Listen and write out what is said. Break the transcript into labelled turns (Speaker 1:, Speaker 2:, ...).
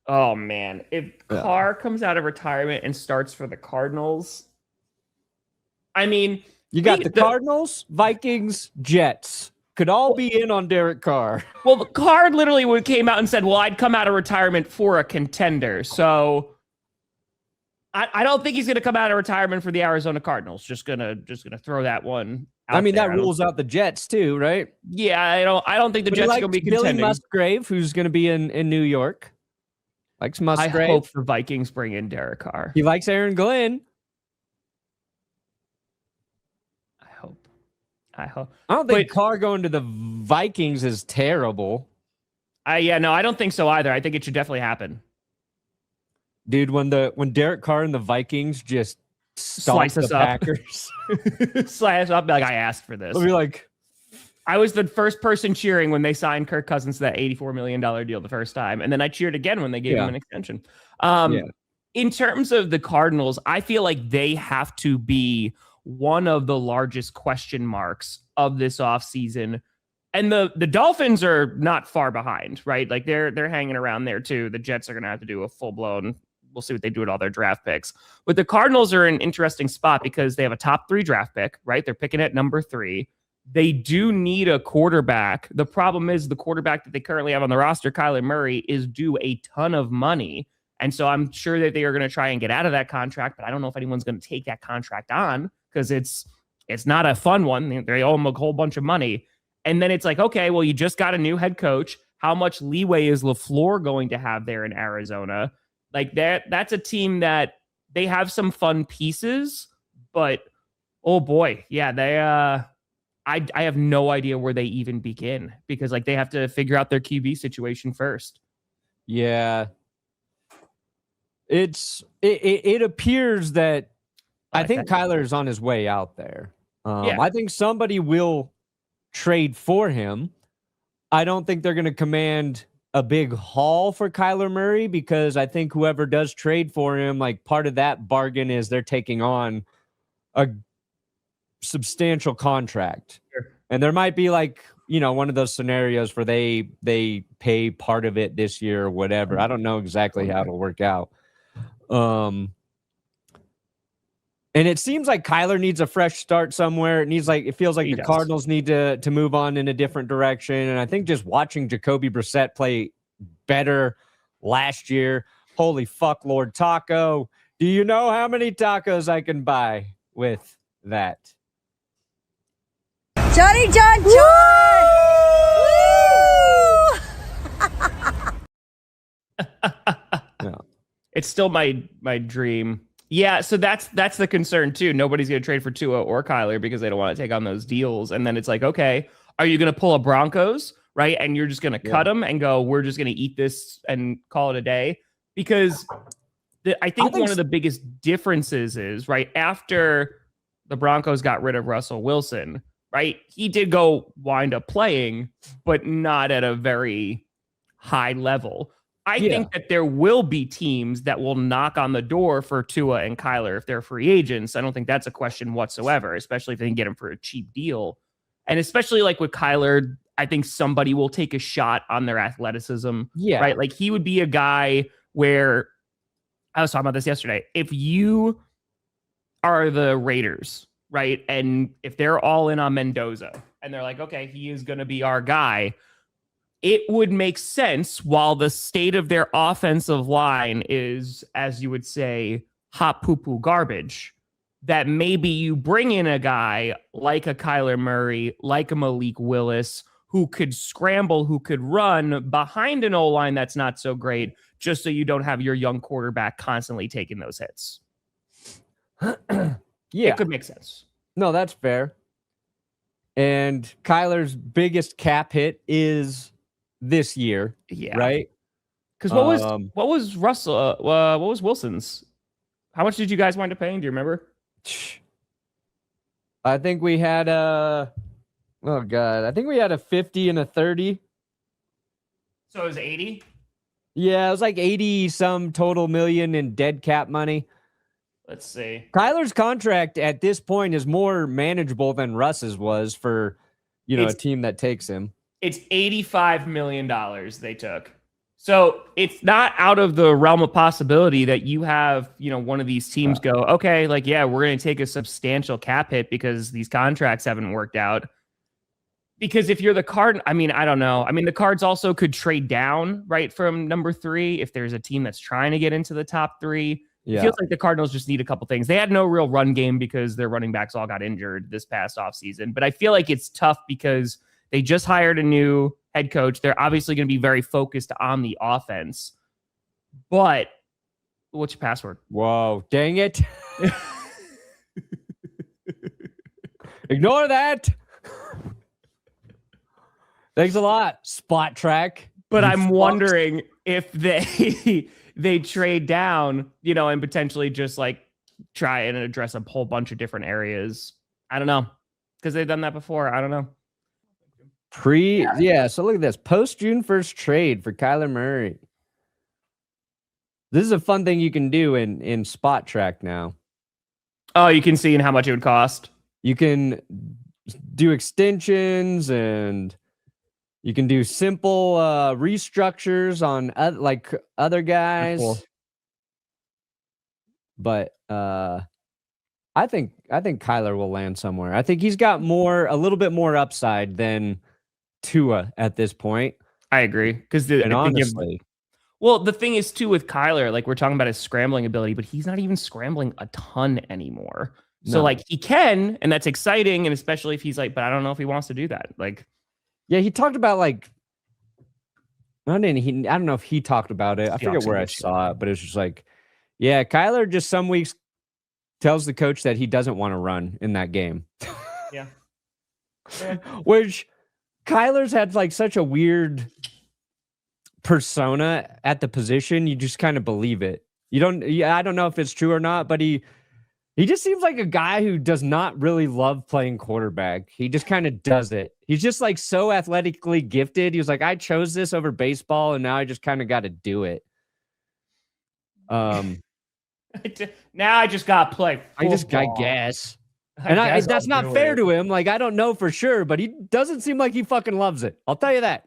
Speaker 1: Oh man, if
Speaker 2: Yeah.
Speaker 1: Carr comes out of retirement and starts for the Cardinals, I mean,
Speaker 2: You got the Cardinals, Vikings, Jets. Could all be in on Derek Carr.
Speaker 1: well, the Carr literally came out and said, "Well, I'd come out of retirement for a contender." So I don't think he's going to come out of retirement for the Arizona Cardinals. Just gonna throw that one out
Speaker 2: I mean,
Speaker 1: there.
Speaker 2: that rules out the Jets too, right?
Speaker 1: Yeah, I don't think the
Speaker 2: But he
Speaker 1: Jets are
Speaker 2: likes
Speaker 1: going to be
Speaker 2: Billy
Speaker 1: contending.
Speaker 2: Musgrave, who's going to be in New York. Likes
Speaker 1: I
Speaker 2: Musgrave.
Speaker 1: hope the Vikings bring in Derek Carr.
Speaker 2: He likes Aaron Glenn.
Speaker 1: I hope.
Speaker 2: I don't think Carr going to the Vikings is terrible.
Speaker 1: No, I don't think so either. I think it should definitely happen.
Speaker 2: Dude, when Derek Carr and the Vikings just
Speaker 1: slice us up,
Speaker 2: Packers,
Speaker 1: slice up like I asked for this.
Speaker 2: I'll be like,
Speaker 1: I was the first person cheering when they signed Kirk Cousins to that $84 million deal the first time, and then I cheered again when they gave him an extension. In terms of the Cardinals, I feel like they have to be one of the largest question marks of this offseason. And the Dolphins are not far behind, right? Like they're hanging around there too. The Jets are going to have to do a full-blown, we'll see what they do with all their draft picks. But the Cardinals are in an interesting spot because they have a top 3 draft pick, right? They're picking at number 3. They do need a quarterback. The problem is the quarterback that they currently have on the roster, Kyler Murray, is due a ton of money. And so I'm sure that they are going to try and get out of that contract, but I don't know if anyone's going to take that contract on because it's not a fun one. They owe him a whole bunch of money. And then it's like, okay, well, you just got a new head coach. How much leeway is LaFleur going to have there in Arizona? Like that's a team that they have some fun pieces, but oh boy, yeah, they I have no idea where they even begin because like they have to figure out their QB situation first.
Speaker 2: Yeah. It appears that I think Kyler's on his way out there. I think somebody will trade for him. I don't think they're going to command a big haul for Kyler Murray because I think whoever does trade for him, like part of that bargain is they're taking on a substantial contract. Sure. And there might be like, one of those scenarios where they pay part of it this year or whatever. I don't know exactly how it'll work out. And it seems like Kyler needs a fresh start somewhere. It feels like the Cardinals need to move on in a different direction. And I think just watching Jacoby Brissett play better last year, holy fuck, Lord Taco. Do you know how many tacos I can buy with that?
Speaker 3: Johnny John John!
Speaker 1: Yeah. It's still my dream. Yeah, so that's the concern too. Nobody's going to trade for Tua or Kyler because they don't want to take on those deals. And then it's like, okay, are you going to pull a Broncos, right? And you're just going to cut them and go, we're just going to eat this and call it a day? Because I think one of the biggest differences is, right, after the Broncos got rid of Russell Wilson, right, he did go wind up playing, but not at a very high level. I think that there will be teams that will knock on the door for Tua and Kyler if they're free agents. I don't think that's a question whatsoever, especially if they can get him for a cheap deal. And especially like with Kyler, I think somebody will take a shot on their athleticism. Yeah. Right. Like he would be a guy where I was talking about this yesterday. If you are the Raiders, right, and if they're all in on Mendoza and they're like, okay, he is going to be our guy, it would make sense while the state of their offensive line is, as you would say, hot poo-poo garbage, that maybe you bring in a guy like a Kyler Murray, like a Malik Willis, who could scramble, who could run behind an O-line that's not so great, just so you don't have your young quarterback constantly taking those hits. It could make sense.
Speaker 2: No, that's fair. And Kyler's biggest cap hit is this year, right?
Speaker 1: Because what was Russell? What was Wilson's? How much did you guys wind up paying? Do you remember?
Speaker 2: I think we had I think we had a 50 and a 30.
Speaker 1: So it was 80?
Speaker 2: Yeah, it was like 80 some total million in dead cap money.
Speaker 1: Let's see.
Speaker 2: Kyler's contract at this point is more manageable than Russ's was for, a team that takes him.
Speaker 1: It's $85 million they took. So it's not out of the realm of possibility that you have, one of these teams go, okay, like, yeah, we're going to take a substantial cap hit because these contracts haven't worked out. Because if you're the Card, I mean, I don't know. I mean, the Cards also could trade down right from number 3 if there's a team that's trying to get into the top 3. Yeah. It feels like the Cardinals just need a couple things. They had no real run game because their running backs all got injured this past offseason. But I feel like it's tough because they just hired a new head coach. They're obviously going to be very focused on the offense. But what's your password?
Speaker 2: Whoa, dang it. Ignore that. Thanks a lot, Spot Track.
Speaker 1: But I'm wondering if they trade down, and potentially just like try and address a whole bunch of different areas. I don't know, because they've done that before. I don't know.
Speaker 2: So look at this. Post June 1st trade for Kyler Murray. This is a fun thing you can do in Spot Track now.
Speaker 1: Oh, you can see how much it would cost.
Speaker 2: You can do extensions and you can do simple restructures on other guys. Cool. But I think Kyler will land somewhere. I think he's got a little bit more upside than Tua at this point.
Speaker 1: I agree. Because honestly, the thing is too with Kyler, like we're talking about his scrambling ability, but he's not even scrambling a ton anymore. No. So like he can, and that's exciting, and especially if he's like, but I don't know if he wants to do that. Like,
Speaker 2: yeah, he talked about I don't know if he talked about it. I forget where I saw it, but it's just like, yeah, Kyler just some weeks tells the coach that he doesn't want to run in that game.
Speaker 1: Yeah.
Speaker 2: Which Kyler's had such a weird persona at the position. You just kind of believe it. I don't know if it's true or not, but he just seems like a guy who does not really love playing quarterback. He just kind of does it. He's just so athletically gifted. He was like, I chose this over baseball, and now I just kind of got to do it.
Speaker 1: Now I just got to play football.
Speaker 2: I guess. That's not fair to him. I don't know for sure, but he doesn't seem like he fucking loves it. I'll tell you that.